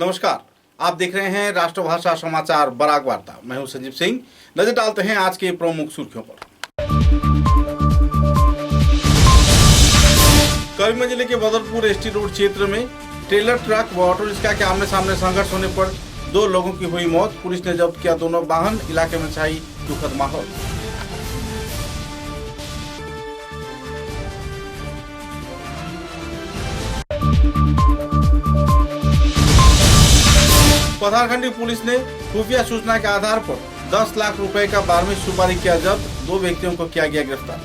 नमस्कार, आप देख रहे हैं राष्ट्रभाषा समाचार बराक वार्ता। मैं हूं संजीव सिंह। नजर डालते हैं आज के प्रमुख सुर्खियों पर। करीमगंज जिले के बदरपुर एसटी रोड क्षेत्र में ट्रेलर ट्रक व ऑटो रिक्शा के आमने सामने संघर्ष होने पर 2 लोगों की हुई मौत। पुलिस ने जब्त किया दोनों वाहन। इलाके में छाई दुखद माहौल। पथारखंडी पुलिस ने खुफिया सूचना के आधार पर 10 लाख रुपए का 12वीं सुपारी किया जब्त। 2 व्यक्तियों को किया गया गिरफ्तार।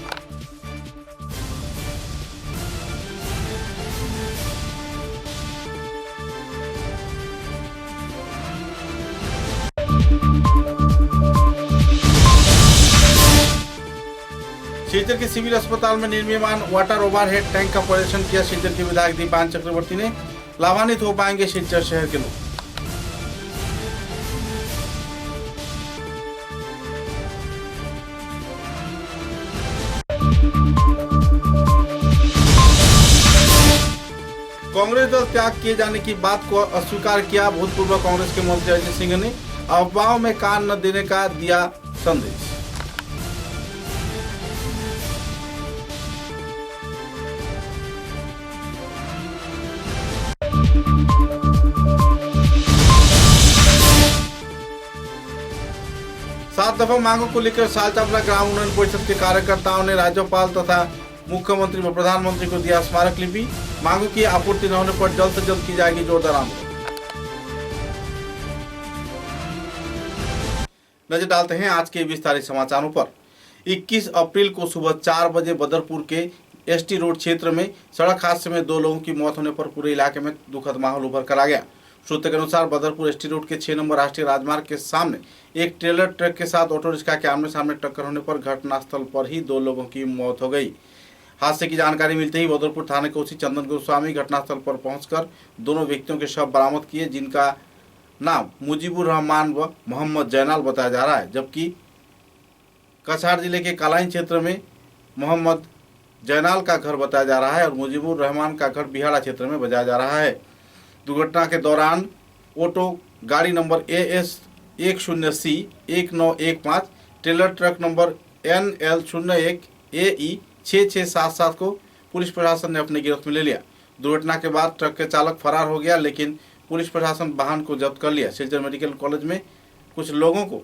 सिलचर के सिविल अस्पताल में निर्मीयमान वाटर ओवरहेड टैंक का परीक्षण किया। सिलचर के विधायक दीपान चक्रवर्ती ने लाभान्वित हो पाएंगे सिलचर शहर के लोग। कांग्रेस दल त्याग किए जाने की बात को अस्वीकार किया। भूतपूर्व कांग्रेस के मंत्री अजय सिंह ने अफवाहों में कान न देने का दिया संदेश। सात दफा मांगों को लेकर सालचापड़ा ग्राम उन्नयन परिषद के कार्यकर्ताओं ने राज्यपाल तथा मुख्यमंत्री व प्रधानमंत्री को दिया स्मारक लिपि। मांगों की आपूर्ति न होने पर जल्द से जल्द की जाएगी जोरदार आंदोलन। नजर डालते हैं आज के विस्तारित समाचारों पर। 21 अप्रैल को सुबह 4 बजे बदरपुर के एसटी रोड क्षेत्र में सड़क हादसे में 2 लोगों की मौत होने पर पूरे इलाके में दुखद माहौल उभर कर आ गया। सूत्र के अनुसार बदरपुर एसटी रोड के 6 नंबर राष्ट्रीय राजमार्ग के सामने एक ट्रेलर ट्रक के साथ ऑटो रिक्शा के आमने सामने टक्कर होने पर घटनास्थल पर ही 2 लोगों की मौत हो गई। हादसे की जानकारी मिलते ही बदरपुर थाने के ओसी चंदन गोस्वामी घटनास्थल पर पहुंचकर दोनों व्यक्तियों के शव बरामद किए, जिनका नाम मुजीबुर रहमान व मोहम्मद जैनाल बताया जा रहा है, जबकि कछार जिले के कालाइन क्षेत्र में मोहम्मद जैनाल का घर बताया जा रहा है और मुजीबुर रहमान का घर बिहाड़ा क्षेत्र में बताया जा रहा है। दुर्घटना के दौरान ऑटो गाड़ी number AS 10C 1915 trailer truck number NL01 AE 6677 को पुलिस प्रशासन ने अपने गिरफ्त में ले लिया। दुर्घटना के बाद ट्रक के चालक फरार हो गया, लेकिन पुलिस प्रशासन वाहन को जब्त कर लिया। सिलचर मेडिकल कॉलेज में कुछ लोगों को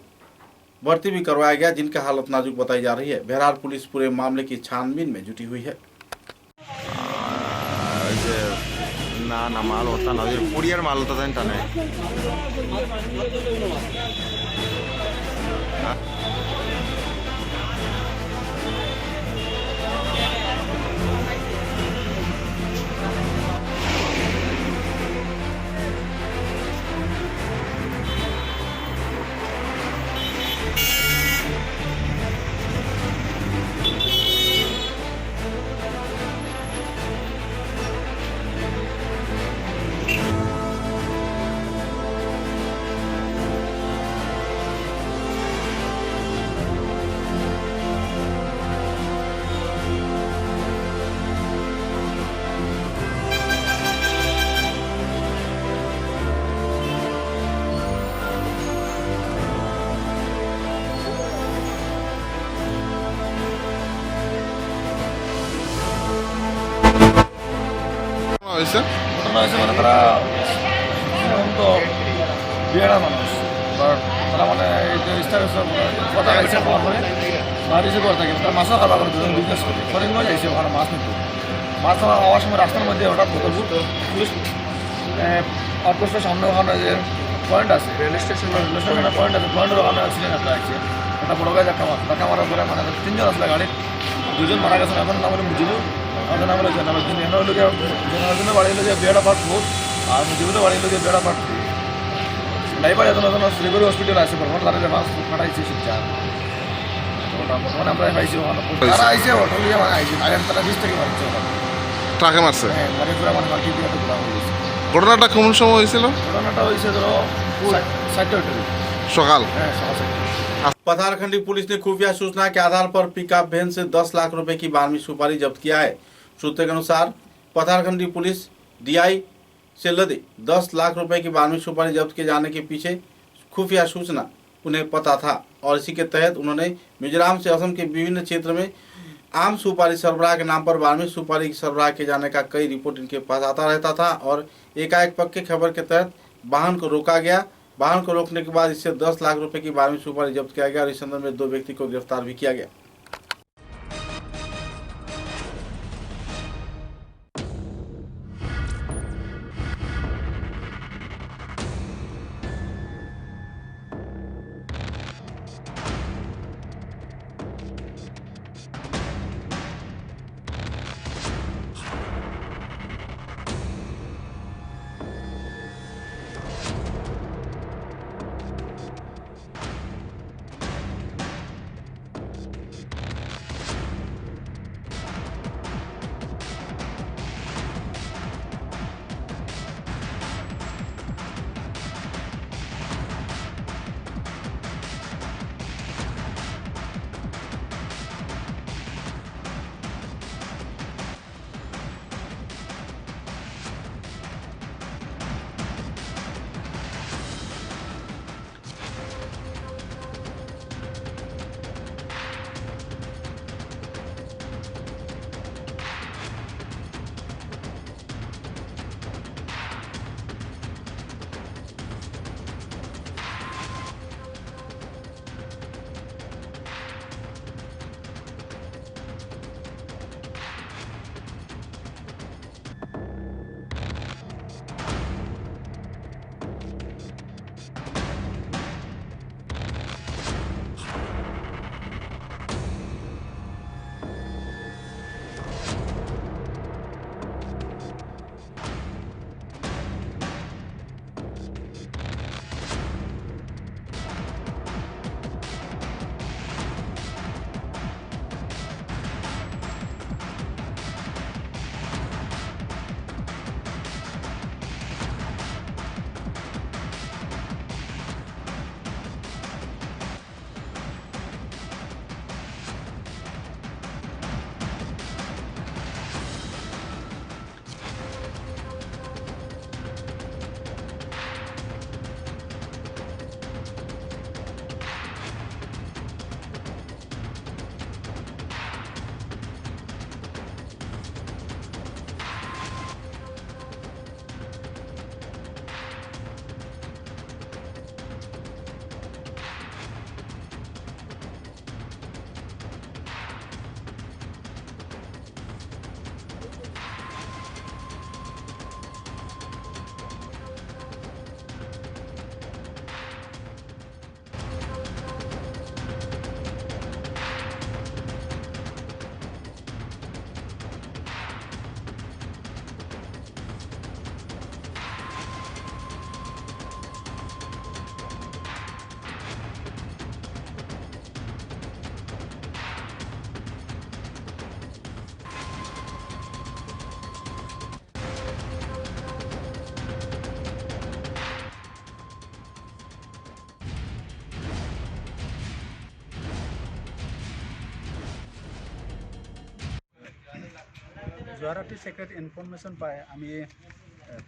भर्ती भी करवाया गया, जिनका हालत नाजुक बताई जा रही है। बहरहाल पुलिस पूरे मामले की छानबीन में जुटी हुई है। ना माल होता ना कुरियर माल होता था नहीं। ঘটনা হয়েছে মানে তারা তো বিয়েরা মানুষ তারা মানে এই যে কথা গাইছে খাওয়ার পরে বাড়িতে করে থাকে তারা মাছও খাবার করে দুজন বিজনেস করে ফরিংগঞ্জ যাইছে ওখানে মাছ নিতে। মাছ খাওয়ার সময় রাস্তার মধ্যে হঠাৎ বদলপুর পুলিশ আউটপোস্টের সামনে ওখানে যে পয়েন্ট আছে রেল স্টেশনের পয়েন্ট আছে, পয়েন্টের ওখানে অ্যাক্সিডেন্ট একটা আছে। একটা বড় গাছ ধাক্কা মারার পরে মানে 3 জন আসলে গাড়ির 2 জন মারা গেছে। এখন নাম হলো মুজিবুর, আমাদের নাম হলো জেনারেল জেনারেল বাড়ি হলো যে বেড়া পার্ট 4 আর মুজিবুরের বাড়ি হলো যে বেড়া পার্ট 3। ড্রাইভার এখন শ্রীগুড়ি হসপিটাল আছে, বর্তমানে তাদের মাছ ফাটাইছে শিবচার। ওটা বর্তমানে আমরা পাইছি ওখানে তারা আইসে অটো নিয়ে মানে আইসে আর তারা 20 থেকে মারছে ট্রাকে মারছে। হ্যাঁ মানে পুরো মানে মাল্টি দিয়ে তো গ্রাম হয়েছে। ঘটনাটা কোন সময় হয়েছিল? ঘটনাটা হয়েছে ধরো 7টা সকাল। হ্যাঁ সকাল 7টা। पथारखंडी पुलिस ने खुफिया सूचना के आधार पर पिकअप वैन से 10 लाख रुपए की 12वीं सुपारी जब्त किया है। सूत्रों के अनुसार पथारखंडी पुलिस DI से लदे 10 लाख रुपए की बारहवीं सुपारी जब्त किए जाने के पीछे खुफिया सूचना उन्हें पता था और इसी के तहत उन्होंने मिजोरम से असम के विभिन्न क्षेत्र में आम सुपारी सरबराह के नाम पर बारहवीं सुपारी सरबराह किए जाने का कई रिपोर्ट इनके पास आता रहता था और एकाएक पक्के खबर के तहत वाहन को रोका गया। वाहन को रोकने के बाद इससे 10 लाख रुपए की बारहवीं सुपारी जब्त किया गया और इस संदर्भ में 2 व्यक्ति को गिरफ्तार भी किया गया। যোৱা ৰাতি ছেক্ৰেট ইনফৰমেশ্যন পাই আমি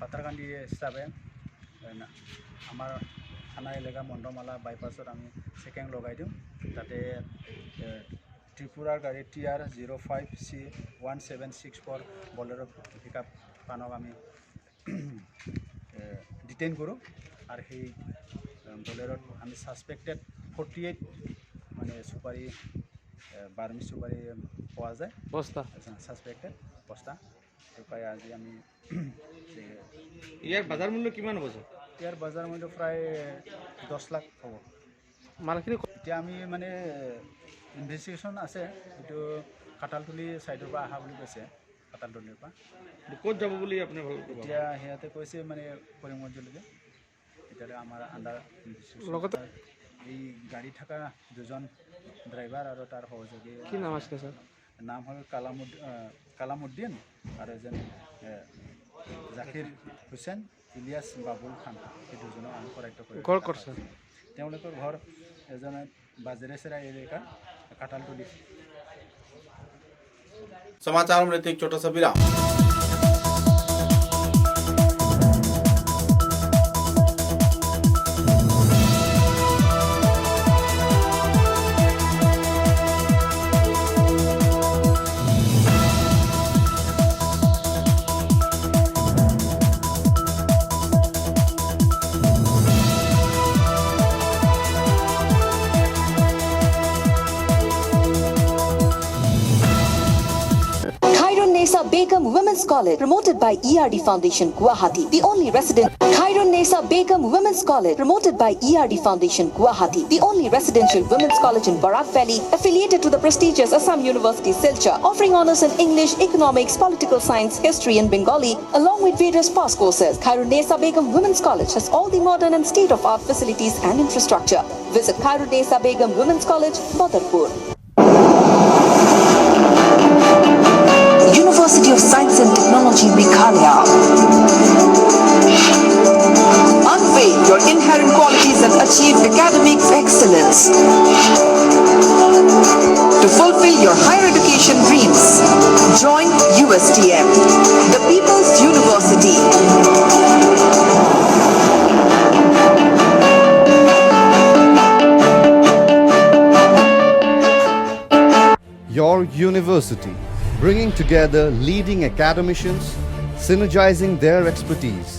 পাথাৰকান্দি হিচাপে আমাৰ থানা এলেকা মণ্ডমালা বাইপাছত আমি চেকিং লগাই দিওঁ। তাতে ত্ৰিপুৰাৰ গাড়ী TR05C1764 বলেৰো পিকআপ পানক আমি ডিটেইন কৰোঁ আৰু সেই বলেৰোত আমি ছাছপেক্টেড 48 মানে সুপাৰি বাৰ্মি সুপাৰি পোৱা যায় বস্তা ছাছপেক্টেড বস্তা পাই আজি আমি ইয়াৰ বজাৰ মূল্য কিমান হ'ব? ইয়াৰ বজাৰ মূল্য প্ৰায় 10 লাখ হ'ব। মালখিনি এতিয়া আমি মানে ইনভেষ্টিগেশ্যন আছে, এইটো কাটালতলি ছাইডৰ পৰা অহা বুলি কৈছে। কাটালতলিৰ পৰা ক'ত যাব বুলি আপুনি ভাবে? এতিয়া সিহঁতে কৈছে মানে কৰিমগঞ্জলৈকে। এতিয়া আমাৰ আণ্ডাৰ লগতে এই গাড়ী থকা দুজন ড্ৰাইভাৰ আৰু তাৰ সহযোগী। কি নাম আছিলে ছাৰ? নাম হ'ল কালামুদ্দিন আৰু এজন জাকিৰ হুছেইন, ইলিয়াছ বাবুল খান। এই দুজনক আমি কৰায়ত্ব কৰিছোঁ। ঘৰ ক'ত ছাৰ? তেওঁলোকৰ ঘৰ এজন बाजरेसरा एरिया काटालतली। समाचारों में एक छोटा सा विराम। Begum Women's College, promoted by ERD Foundation, Guwahati. The only resident. Khairun-Nisa Begum Women's College, promoted by ERD Foundation, Guwahati. The only residential women's college in Barak Valley, affiliated to the prestigious Assam University, Silchar, offering honors in English, economics, political science, history, and Bengali, along with various past courses. Khairun-Nisa Begum Women's College has all the modern and state-of-art facilities and infrastructure. Visit Khairun-Nisa Begum Women's College, Badarpur. University of Science and Technology, Meghalaya. Unveil your inherent qualities and achieve academic excellence. To fulfill your higher education dreams, join USTM, the People's University. Your university, bringing together leading academicians, synergizing their expertise,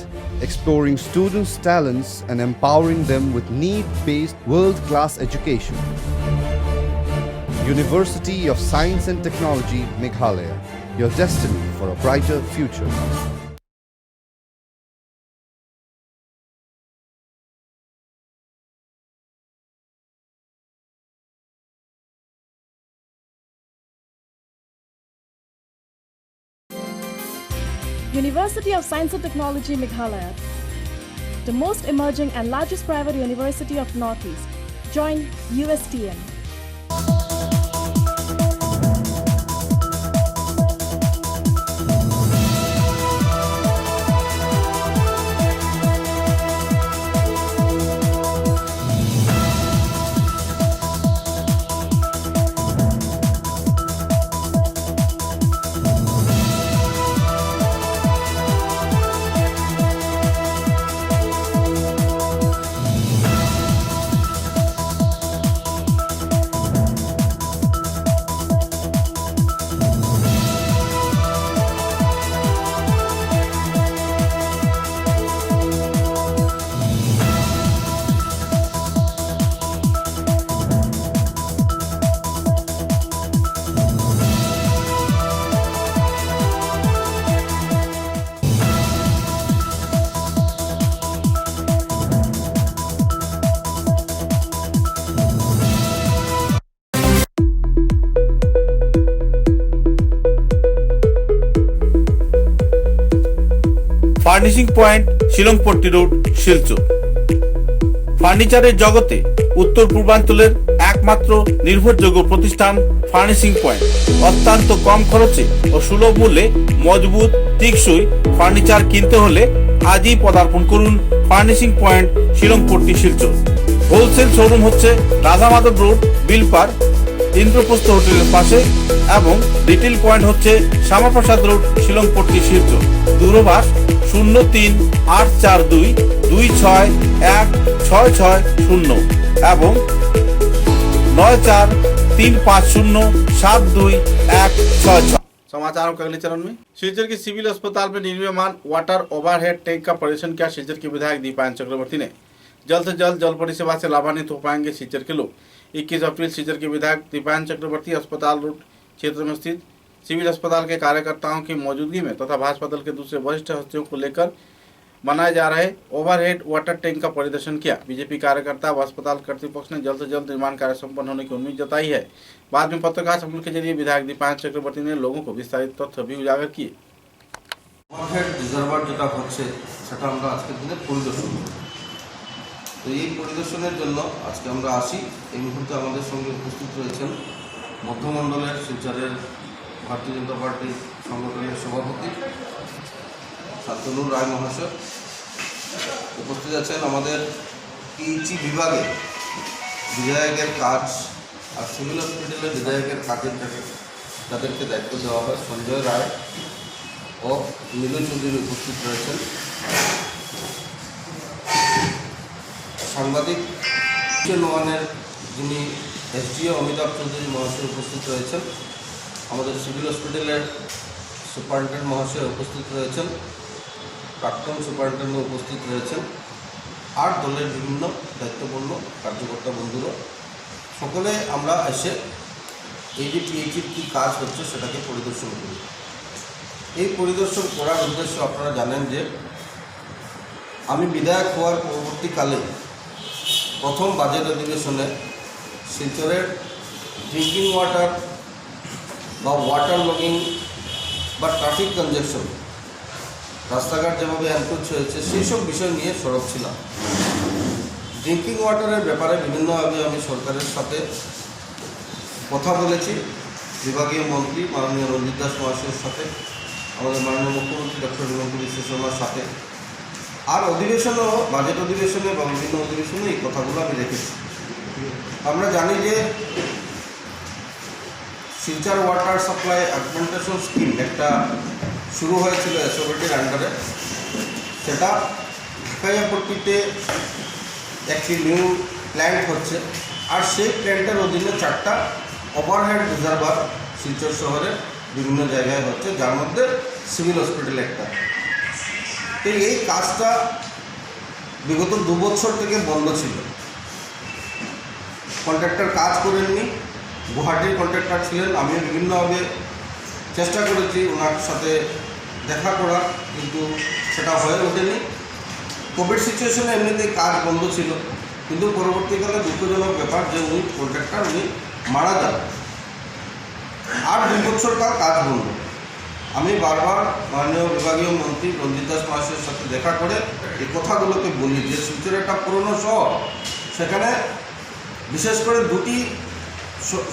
exploring students' talents and empowering them with need-based world-class education. University of Science and Technology, Meghalaya, your destiny for a brighter future. University of Science and Technology, Meghalaya, the most emerging and largest private university of Northeast. Join USTM. Furnishing point Shillongpatti road, Silchar. ফার্নিচারের জগতে উত্তর পূর্বাঞ্চলের একমাত্র নির্ভরযোগ্য প্রতিষ্ঠান furnishing point. অত্যন্ত কম খরচে ও সুলভ মূল্যে মজবুত টেকসই ফার্নিচার কিনতে হলে আজই পদার্পণ করুন furnishing point, Shillongpatti, Silchar. Wholesale showroom হচ্ছে রাধামাধব রোড, বিলপার, ইন্দ্রপ্রস্থ হোটেলের পাশে এবং রিটেল পয়েন্ট হচ্ছে শ্যামাপ্রসাদ রোড, শিলংপট্টি, শিলচর। দূরভাষ 03-842-26-16660 এবং 94-350-72166। समाचारों के अगले चरण में सिलचर के सिविल अस्पताल में निर्मीयमान वाटर ओवरहेड टैंक का परीक्षण किया। सिलचर के विधायक दीपायन चक्रवर्ती ने जल्द से जल्द जल परिसेवा से लाभान्वित हो पाएंगे सिलचर के लोग। 21 अप्रैल सिलचर के विधायक दीपायन चक्रवर्ती अस्पताल रोड क्षेत्र में स्थित सिविल अस्पताल के कार्यकर्ताओं की मौजूदगी में तथा भाजपा दल के दूसरे वरिष्ठ हस्तियों को लेकर बनाए जा रहे ओवरहेड वाटर टैंक का परिदर्शन किया। बीजेपी कार्यकर्ता व अस्पताल कर्तृपक्ष ने जल्द से जल्द निर्माण कार्य संपन्न होने की उम्मीद जताई है। बाद में पत्रकार सम्मेलन के जरिए विधायक दीपायन चक्रवर्ती ने लोगों को विस्तारित तथ्य भी उजागर किए। ওভারহেড রিজার্ভার যেটা হচ্ছে সেটা আমরা আজকের দিনে পরিদর্শন করব। তো এই পরিদর্শনের জন্য আজকে আমরা আসি। এই মুহূর্তে আমাদের সঙ্গে উপস্থিত রয়েছেন মধ্যমণ্ডলের শিলচরের ভারতীয় জনতা পার্টির সংগঠনের সভাপতি শান্তনু রায় মহাশয়, উপস্থিত আছেন আমাদের পিএইচই বিভাগে বিধায়কের কাজ আর সিভিল হসপিটালের বিধায়কের কাজের তাদেরকে দায়িত্ব দেওয়া হয় সঞ্জয় রায় ও নীলু চৌধুরী উপস্থিত রয়েছেন। সাংবাদিক ওয়ানের যিনি এসডিও অমিতাভ চৌধুরী মহাশয় উপস্থিত রয়েছেন। আমাদের সিভিল হসপিটালের সুপারিনটেন্ডেন্ট মহাশয় উপস্থিত রয়েছেন, প্রাক্তন সুপারিনটেন্ডেন্ট উপস্থিত রয়েছেন, আর দলের বিভিন্ন দায়িত্বপূর্ণ কার্যকর্তা বন্ধুরা সকলে আমরা এসে এই যে পিএইচির কী কাজ হচ্ছে সেটাকে পরিদর্শন করি। এই পরিদর্শন করার উদ্দেশ্য আপনারা জানেন যে আমি বিধায়ক হওয়ার পরবর্তীকালে প্রথম বাজেট অধিবেশনে শিলচরের ড্রিঙ্কিং ওয়াটার বা ওয়াটার লগিং বা ট্রাফিক কনজেকশন, রাস্তাঘাট যেভাবে এনক্রোচ হয়েছে সেই সব বিষয় নিয়ে সরব ছিলাম। ড্রিঙ্কিং ওয়াটারের ব্যাপারে বিভিন্নভাবে আমি সরকারের সাথে কথা বলেছি, বিভাগীয় মন্ত্রী মাননীয় রঞ্জিত দাস মহাশয়ের সাথে, আমাদের মাননীয় মুখ্যমন্ত্রী ডক্টর হিমন্ত বিশ্ব শর্মার সাথে, আর অধিবেশনেও বাজেট অধিবেশনে বা বিভিন্ন অধিবেশনে এই কথাগুলো আমি রেখেছি। আমরা জানি যে শিলচর ওয়াটার সাপ্লাই অ্যাগমেন্টেশন স্কিম একটা শুরু হয়েছিল এসওবিটির আন্ডারে, সেটা ঢাকাইয়াপট্টিতে একটি নিউ প্ল্যান্ট হচ্ছে, আর সেই প্ল্যান্টের অধীনে 4টা ওভারহেড রিজার্ভার শিলচর শহরের বিভিন্ন জায়গায় হচ্ছে, যার মধ্যে সিভিল হসপিটাল একটা। তো এই কাজটা বিগত 2 বছর থেকে বন্ধ ছিল, কন্ট্রাক্টর কাজ করেননি, গুয়াহাটির কন্ট্রাক্টর ছিলেন। আমি বিভিন্নভাবে চেষ্টা করেছি ওনার সাথে দেখা করার, কিন্তু সেটা হয়ে ওঠেনি। কোভিড সিচুয়েশনে এমনিতেই কাজ বন্ধ ছিল, কিন্তু পরবর্তীকালে দুঃখজনক ব্যাপার যে উনি কন্ট্রাক্টর উনি মারা যান, আর 2 বছর কাজ বন্ধ। আমি বারবার মাননীয় বিভাগীয় মন্ত্রী রঞ্জিত দাস মহাশয়ের সাথে দেখা করে এই কথাগুলোকে বলি যে শিলচর একটা পুরনো শহর, সেখানে বিশেষ করে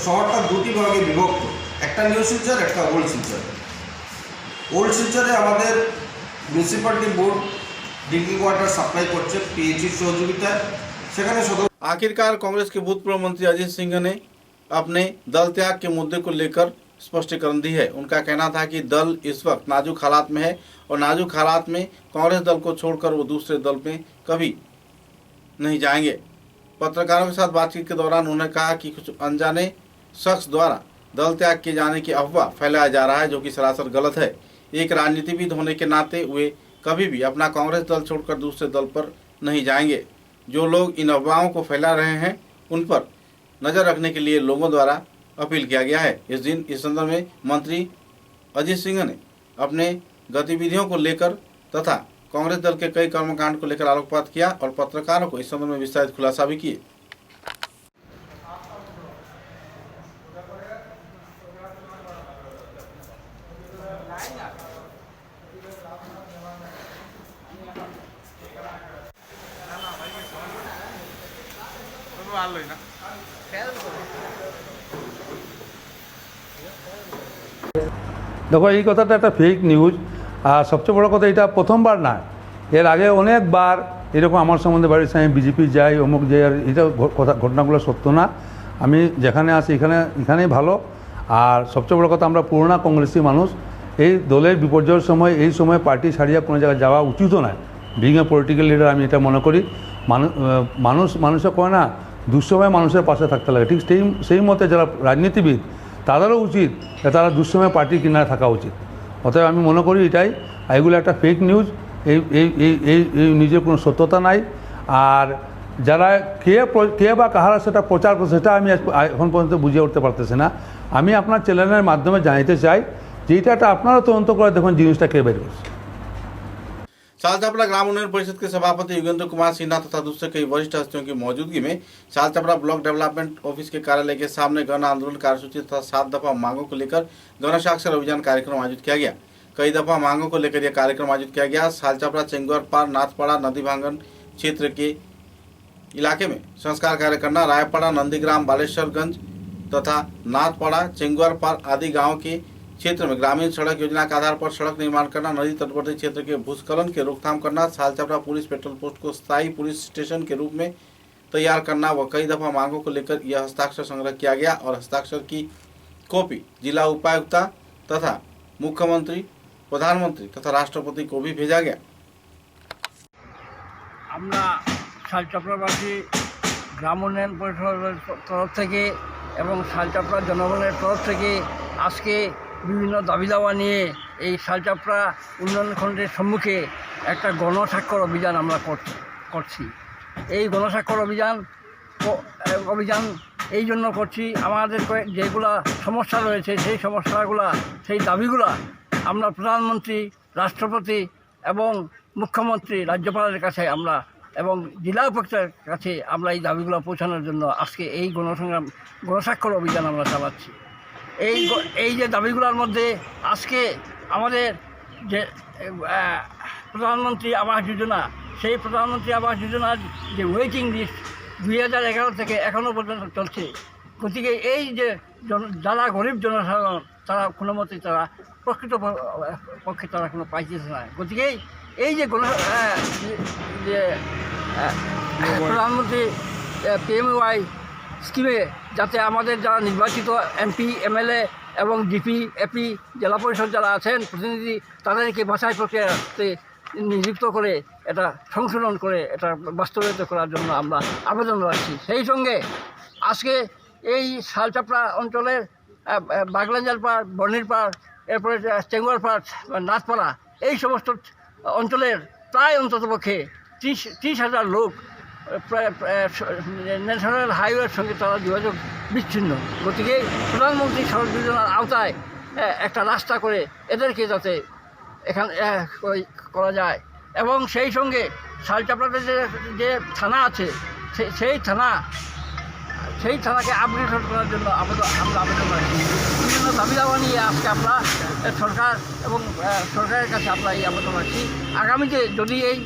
শহরটা 2টি ভাগে বিভক্ত, একটা নিউ শিলচর, একটা ওল্ড শিলচর। ওল্ড শিলচরে আমাদের municipality board drinking water supply করছে পিএইচইর সহযোগিতায়, সেখানে आखिरकार कांग्रेस के भूतपूर्व मंत्री अजीत सिंह ने अपने दल त्याग के मुद्दे को लेकर स्पष्टीकरण दी है। उनका कहना था कि दल इस वक्त नाजुक हालात में है और नाजुक हालात में कांग्रेस दल को छोड़कर वो दूसरे दल में कभी नहीं जाएंगे। पत्रकारों के साथ बातचीत के दौरान उन्होंने कहा कि कुछ अनजाने शख्स द्वारा दल त्याग किए जाने की अफवाह फैलाया जा रहा है, जो कि सरासर गलत है। एक राजनीतिविद होने के नाते वे कभी भी अपना कांग्रेस दल छोड़कर दूसरे दल पर नहीं जाएंगे। जो लोग इन अफवाहों को फैला रहे हैं उन पर नज़र रखने के लिए लोगों द्वारा अपील किया गया है। इस दिन इस संदर्भ में मंत्री अजीत सिंह ने अपने गतिविधियों को लेकर तथा कांग्रेस दल के कई कर्मकांड को लेकर आलोकपात किया और पत्रकारों को इस संदर्भ में विस्तारित खुलासा भी किए। দেখো এই কথাটা একটা ফেক নিউজ, আর সবচেয়ে বড় কথা এটা প্রথমবার না, এর আগে অনেকবার এরকম আমার সম্বন্ধে বাড়ির সামনে বিজেপি যাই অমুক যাই, আর এটা ঘটনাগুলো সত্য না। আমি যেখানে আসি এখানেই ভালো। আর সবচেয়ে বড় কথা আমরা পুরোনো কংগ্রেসি মানুষ, এই দলের বিপর্যয়ের সময় এই সময় পার্টি ছাড়িয়ে কোনো জায়গায় যাওয়া উচিতও নয়। বিং এ পলিটিক্যাল লিডার আমি এটা মনে করি। মানুষে কয় না দুঃসময় মানুষের পাশে থাকতে লাগে, ঠিক সেই মতে যারা রাজনীতিবিদ তাদেরও উচিত যে তারা দুঃসময় পার্টির কিনারে থাকা উচিত। অতএব আমি মনে করি এটাই, এগুলো একটা ফেক নিউজ, এই নিজের কোনো সত্যতা নাই। আর যারা কে বা কাহারা সেটা প্রচার করছে সেটা আমি এখন পর্যন্ত বুঝে উঠতে পারতেছি না। আমি আপনার চ্যানেলের মাধ্যমে জানাতে চাই যে এটা আপনারা তদন্ত করে দেখুন জিনিসটা কে বের করছে। सालचपड़ा ग्राम उन्नयन परिषद के सभापति योगेंद्र कुमार सिन्हा तथा दूसरे कई वरिष्ठ हस्तियों की मौजूदगी में सालचपड़ा ब्लॉक डेवलपमेंट ऑफिस के कार्यालय के सामने गण आंदोलन कार्यसूची तथा 7 दफा मांगों को लेकर गण साक्षर अभियान कार्यक्रम आयोजित किया गया। कई दफा मांगों को लेकर यह कार्यक्रम आयोजित किया गया। सालचपड़ा चेंगुआर पार नाथपाड़ा नदी भांगन क्षेत्र के इलाके में संस्कार कार्य करना, रायपाड़ा नंदीग्राम बालेश्वरगंज तथा नाथपाड़ा चेंगुआर पार आदि गाँव के क्षेत्र में ग्रामीण सड़क योजना के आधार पर सड़क निर्माण करना, नदी तटवर्ती क्षेत्र के भूस्खलन के रोकथाम करना, सालचपड़ा पुलिस पेट्रोल पोस्ट को स्थायी पुलिस स्टेशन के रूप में तैयार करना व कई दफा मांगों को लेकर यह हस्ताक्षर संग्रह किया गया और हस्ताक्षर की कॉपी जिला उपायुक्त तथा मुख्यमंत्री, प्रधानमंत्री तथा राष्ट्रपति को भी भेजा गया। আমরা শালচাপড়াবাসী গ্রাম উন্নয়ন পরিষদের তরফ থেকে এবং শালচাপড়া জনগণের তরফ থেকে আজকে বিভিন্ন দাবি দাওয়া নিয়ে এই শালচাপড়া উন্নয়ন খণ্ডের সম্মুখে একটা গণস্বাক্ষর অভিযান আমরা করছি। এই গণস্বাক্ষর অভিযান এই জন্য করছি, আমাদের যেগুলা সমস্যা রয়েছে সেই সমস্যাগুলা সেই দাবিগুলা আমরা প্রধানমন্ত্রী, রাষ্ট্রপতি এবং মুখ্যমন্ত্রী, রাজ্যপালের কাছে আমরা এবং জেলা উপায়ুক্তের কাছে আমরা এই দাবিগুলো পৌঁছানোর জন্য আজকে এই গণস্বাক্ষর অভিযান আমরা চালাচ্ছি। এই যে দাবিগুলোর মধ্যে আজকে আমাদের যে প্রধানমন্ত্রী আবাস যোজনা, সেই প্রধানমন্ত্রী আবাস যোজনার যে ওয়েটিং লিস্ট 2011 থেকে এখনও পর্যন্ত চলছে। গতিকে এই যে যারা গরিব জনসাধারণ তারা কোনো মতেই তারা প্রকৃত পক্ষে তারা কোনো পাইতেছে না। গতিকে এই যে প্রধানমন্ত্রী PMY স্কিমে যাতে আমাদের যারা নির্বাচিত MP, MLA এবং GP, AP, জেলা পরিষদ যারা আছেন প্রতিনিধি, তাদেরকে বাছাই প্রক্রিয়াতে নিযুক্ত করে এটা সংশোধন করে এটা বাস্তবায়িত করার জন্য আমরা আবেদন রাখছি। সেই সঙ্গে আজকে এই শালচাপড়া অঞ্চলের বাগলাঞ্জার পাড়, বর্ণির পাড়, এরপরে চেঙ্গুয়ার পাড়, নাথপাড়া, এই সমস্ত অঞ্চলের প্রায় অন্ততপক্ষে 30,000 লোক ন্যাশনাল হাইওয়ের সঙ্গে তারা যোগাযোগ বিচ্ছিন্ন। গতিকে প্রধানমন্ত্রী সড়ক যোজনার আওতায় একটা রাস্তা করে এদেরকে যাতে এখানে করা যায় এবং সেই সঙ্গে শালচাপড়াতে যে থানা আছে সেই থানাকে আপগ্রেড করার জন্য আমরা আবেদন রাখছি। বিভিন্ন দাবি দাওয়া নিয়ে আজকে আমরা সরকার এবং সরকারের কাছে আমরা এই আবেদন রাখছি। আগামীতে যদি এই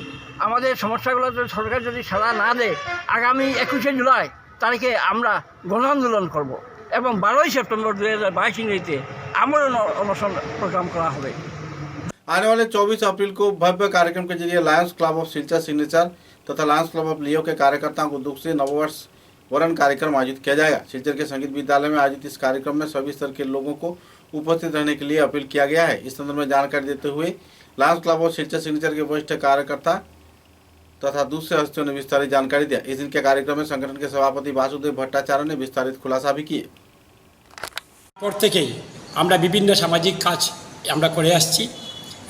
আমাদের সমস্যাগুলো সরকার যদি সাড়া না দেয়, আগামী 21শে জুলাই তারিখে আমরা গণ আন্দোলন করব এবং 12ই সেপ্টেম্বর 2022 ইংরেজিতে আমরণ অনশন प्रोग्राम करा হবে। आने वाले 24 अप्रैल को भव्य कार्यक्रम के जरिए Lions club of Silchar signature तथा लायंस क्लब ऑफ लियो के कार्यकर्ताओं को दुख से नववर्ष वरण कार्यक्रम आयोजित किया जाएगा। सिलचर के संगीत विद्यालय में आयोजित इस कार्यक्रम में सभी स्तर के लोगों को उपस्थित रहने के लिए अपील किया गया है। इस संदर्भ में जानकारी देते हुए Lions club of Silchar signature के वरिष्ठ कार्यकर्ता तथा दूसरे हस्तियों ने विस्तारित जानकारी दिया। इस दिन के कार्यक्रम में संगठन के सभापति वासुदेव भट्टाचार्य ने विस्तारित खुलासा भी किए। পর থেকেই আমরা বিভিন্ন সামাজিক কাজ আমরা করে আসছি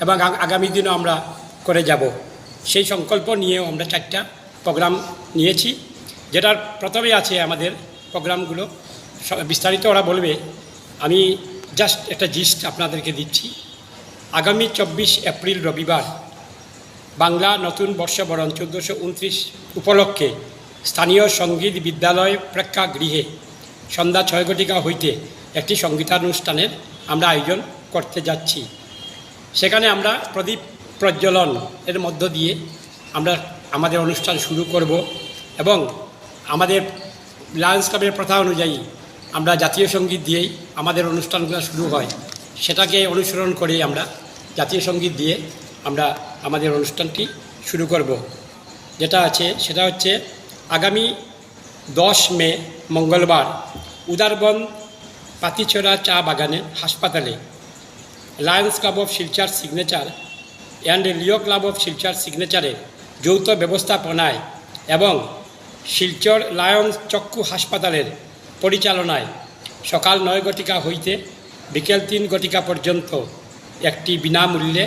এবং আগামী দিনও আমরা করে যাব। সেই সংকল্প নিয়েও আমরা 4টা প্রোগ্রাম নিয়েছি, যেটার প্রথমে আছে আমাদের প্রোগ্রামগুলো বিস্তারিত ওরা বলবে। আমি জাস্ট একটা জিস্ট আপনাদেরকে দিচ্ছি। আগামী 24 এপ্রিল রবিবার বাংলা নতুন বর্ষবরণ 1429 উপলক্ষে স্থানীয় সঙ্গীত বিদ্যালয় প্রেক্ষাগৃহে সন্ধ্যা 6 ঘটিকা হইতে একটি সঙ্গীতানুষ্ঠানের আমরা আয়োজন করতে যাচ্ছি। সেখানে আমরা প্রদীপ প্রজ্বলন এর মধ্য দিয়ে আমরা আমাদের অনুষ্ঠান শুরু করব এবং আমাদের লায়ন্স ক্লাবের প্রথা অনুযায়ী আমরা জাতীয় সঙ্গীত দিয়েই আমাদের অনুষ্ঠানগুলো শুরু হয়। সেটাকে অনুসরণ করেই আমরা জাতীয় সঙ্গীত দিয়ে আমরা আমাদের অনুষ্ঠানটি শুরু করব। যেটা আছে সেটা হচ্ছে আগামী 10 মে মঙ্গলবার উদারবন পাতিছড়া চা বাগানের হাসপাতালে lions club of Silchar signature and Leo club of Silchar সিগনেচারের যৌথ ব্যবস্থাপনায় এবং শিলচর লায়ন্স চক্ষু হাসপাতালের পরিচালনায় সকাল 9 ঘটিকা হইতে বিকেল 3 ঘটিকা পর্যন্ত একটি বিনামূল্যে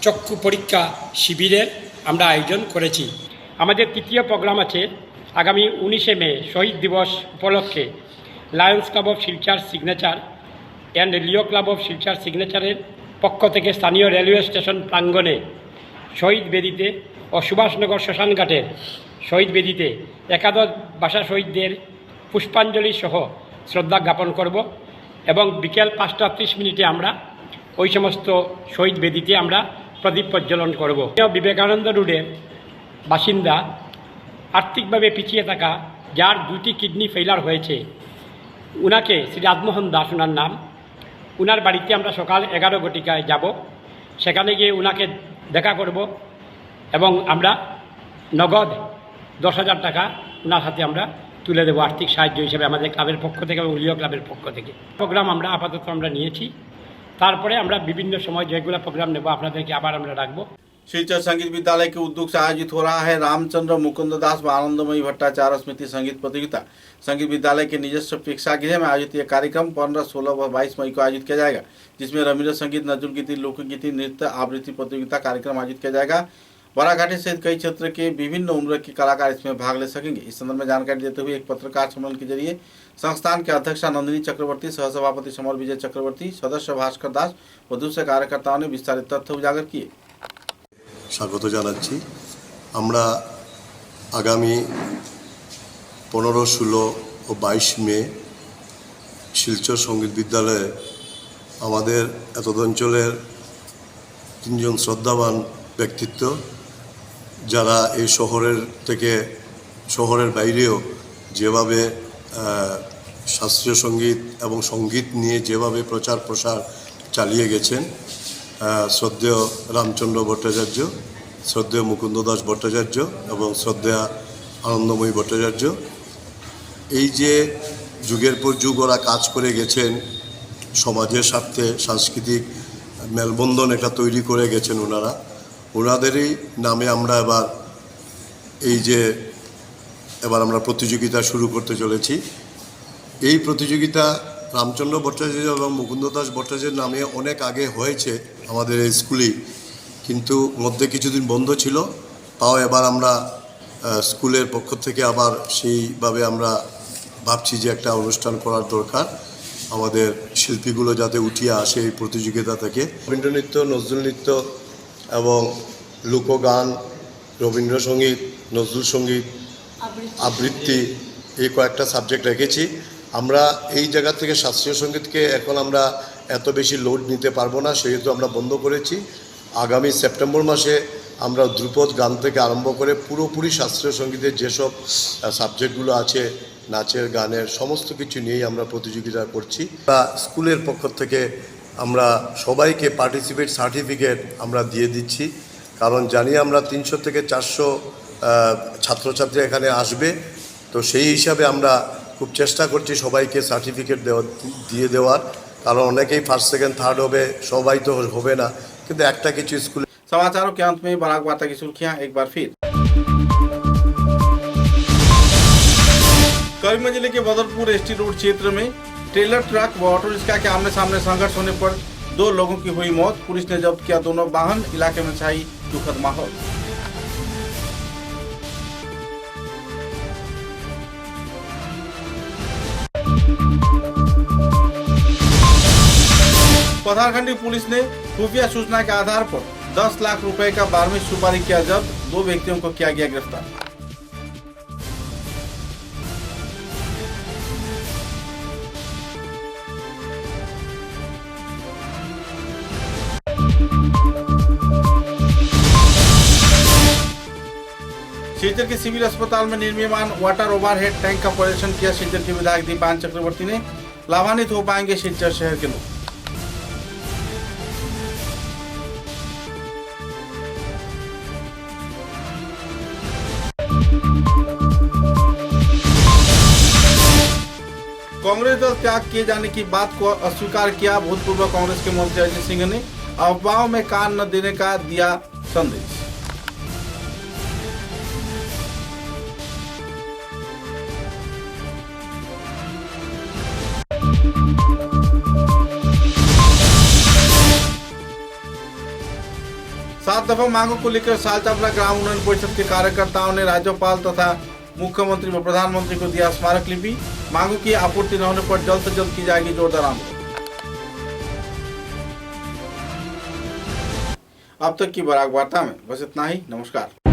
চক্ষু পরীক্ষা শিবিরের আমরা আয়োজন করেছি। আমাদের তৃতীয় প্রোগ্রাম আছে আগামী 19শে মে শহীদ দিবস উপলক্ষে lions club of Silchar signature and Leo club of Silchar সিগনেচারের পক্ষ থেকে স্থানীয় রেলওয়ে স্টেশন প্রাঙ্গণে শহীদ বেদিতে ও সুভাষনগর শ্মশানঘাটের শহীদ বেদিতে একাদশ ভাষা শহীদদের পুষ্পাঞ্জলি সহ শ্রদ্ধা জ্ঞাপন করব এবং বিকেল 5:30 আমরা ওই সমস্ত শহীদ বেদিতে আমরা প্রদীপ প্রজ্বলন করব। বিবেকানন্দ রোডের বাসিন্দা আর্থিকভাবে পিছিয়ে থাকা যার 2টি কিডনি ফেইলার হয়েছে, উনাকে শ্রী রাজমোহন দাস ওনার নাম, উনার বাড়িতে আমরা সকাল 11 ঘটিকায় যাব। সেখানে গিয়ে উনাকে দেখা করব এবং আমরা নগদ 10,000 টাকা ওনার হাতে আমরা তুলে দেবো আর্থিক সাহায্য হিসেবে আমাদের ক্লাবের পক্ষ থেকে এবং লিও ক্লাবের পক্ষ থেকে। প্রোগ্রাম আমরা আপাতত আমরা নিয়েছি, তারপরে আমরা বিভিন্ন সময় যেগুলো প্রোগ্রাম নেব আপনাদেরকে আবার আমরা রাখবো। शिलचर संगीत विद्यालय के उद्योग से आयोजित हो रहा है रामचंद्र मुकुंद दास व आनंदमयी भट्टाचार्य स्मृति संगीत प्रतियोगिता। संगीत विद्यालय के निजस्व प्रेक्षागृह में आयोजित यह कार्यक्रम 15, 16 व 22 मई को आयोजित किया जाएगा, जिसमें रवींद्र संगीत, नजरुल गीति, लोकगीति, नृत्य आवृत्ति प्रतियोगिता कार्यक्रम आयोजित किया जाएगा। बराघाटी सहित कई क्षेत्र के विभिन्न उम्र के कलाकार इसमें भाग ले सकेंगे। इस संदर्भ में जानकारी देते हुए एक पत्रकार सम्मेलन के जरिए संस्थान के अध्यक्षा नंदिनी चक्रवर्ती, सहसभापति समर विजय चक्रवर्ती, सदस्य भास्कर दास व दूसरे कार्यकर्ताओं ने विस्तारित तथ्य उजागर किए। स्वागत जानाচ্ছি। আমরা আগামী 15, 16 ও 22 মে শিলচর সঙ্গীত বিদ্যালয়ে আমাদের এতদ অঞ্চলের 3 জন শ্রদ্ধাবান ব্যক্তিত্ব যারা এই শহরের থেকে শহরের বাইরেও যেভাবে শাস্ত্রীয় সঙ্গীত এবং সঙ্গীত নিয়ে যেভাবে প্রচার প্রসার চালিয়ে গেছেন, শ্রদ্ধেয় রামচন্দ্র ভট্টাচার্য, শ্রদ্ধেয় মুকুন্দ দাস ভট্টাচার্য এবং শ্রদ্ধেয় আনন্দময়ী ভট্টাচার্য, এই যে যুগের পর যুগ ওরা কাজ করে গেছেন, সমাজের স্বার্থে সাংস্কৃতিক মেলবন্ধন একটা তৈরি করে গেছেন ওনাদেরই নামে আমরা এবার আমরা প্রতিযোগিতা শুরু করতে চলেছি। এই প্রতিযোগিতা রামচন্দ্র ভট্টাচার্য এবং মুকুন্দ দাস ভট্টাচার্যের নামে অনেক আগে হয়েছে আমাদের এই স্কুলে, কিন্তু মধ্যে কিছুদিন বন্ধ ছিল। তাও এবার আমরা স্কুলের পক্ষ থেকে আবার সেইভাবে আমরা ভাবছি যে একটা অনুষ্ঠান করার দরকার, আমাদের শিল্পীগুলো যাতে উঠিয়ে আসে এই প্রতিযোগিতা থেকে। রবীন্দ্রনৃত্য, নজরুল নৃত্য এবং লোকগান, রবীন্দ্রসঙ্গীত, নজরুল সঙ্গীত, আবৃত্তি, এই কয়েকটা সাবজেক্ট রেখেছি। আমরা এই জায়গা থেকে শাস্ত্রীয় সঙ্গীতকে এখন আমরা এত বেশি লোড নিতে পারবো না, সেহেতু আমরা বন্ধ করেছি। আগামী সেপ্টেম্বর মাসে আমরা ধ্রুপদ গান থেকে আরম্ভ করে পুরোপুরি শাস্ত্রীয় সঙ্গীতের যেসব সাবজেক্টগুলো আছে, নাচের, গানের সমস্ত কিছু নিয়েই আমরা প্রতিযোগিতা করছি। স্কুলের পক্ষ থেকে আমরা সবাইকে পার্টিসিপেট সার্টিফিকেট আমরা দিয়ে দিচ্ছি, কারণ জানি আমরা 300 থেকে 400 ছাত্রছাত্রী এখানে আসবে। তো সেই হিসাবে আমরা খুব চেষ্টা করছি সবাইকে সার্টিফিকেট দিয়ে দেওয়ার, কারণ অনেকেই ফার্স্ট, সেকেন্ড, থার্ড হবে, সবাই তো হবে না, কিন্তু একটা কিছু स्कूल। समाचारों के अंत में बराक वार्ता की सुर्खियां एक बार फिर। करीमगंज जिले के बदरपुर एसटी रोड क्षेत्र में ट्रेलर ट्रक व ऑटो रिक्शा के आमने सामने संघर्ष होने पर 2 लोगों की हुई मौत। पुलिस ने जब्त किया दोनों वाहन। इलाके में छाई दुखद माहौल। पथारखंडी पुलिस ने खुफिया सूचना के आधार पर 10 लाख रुपए का 12वीं सुपारी किया जब्त। 2 व्यक्तियों को किया गया गिरफ्तार। सिलचर के सिविल अस्पताल में निर्मीयमान वाटर ओवरहेड टैंक का परीक्षण किया। सिलचर के विधायक दीपान चक्रवर्ती ने लाभान्वित हो पाएंगे सिलचर शहर के लोग। कांग्रेस दल त्याग किए जाने की बात को अस्वीकार किया। भूतपूर्व कांग्रेस के मंत्री अजय सिंह ने अफवाहों में कान न देने का दिया संदेश। सात दफा मांगों को लेकर सालचापड़ा ग्राम उन्नयन परिषद के कार्यकर्ताओं ने राज्यपाल तथा मुख्यमंत्री व प्रधानमंत्री को दिया स्मारक लिपि। मांगों की आपूर्ति न होने पर जल्द से जल्द की जाएगी जोरदार आंदोलन। अब तक की बराक वार्ता में बस इतना ही। नमस्कार।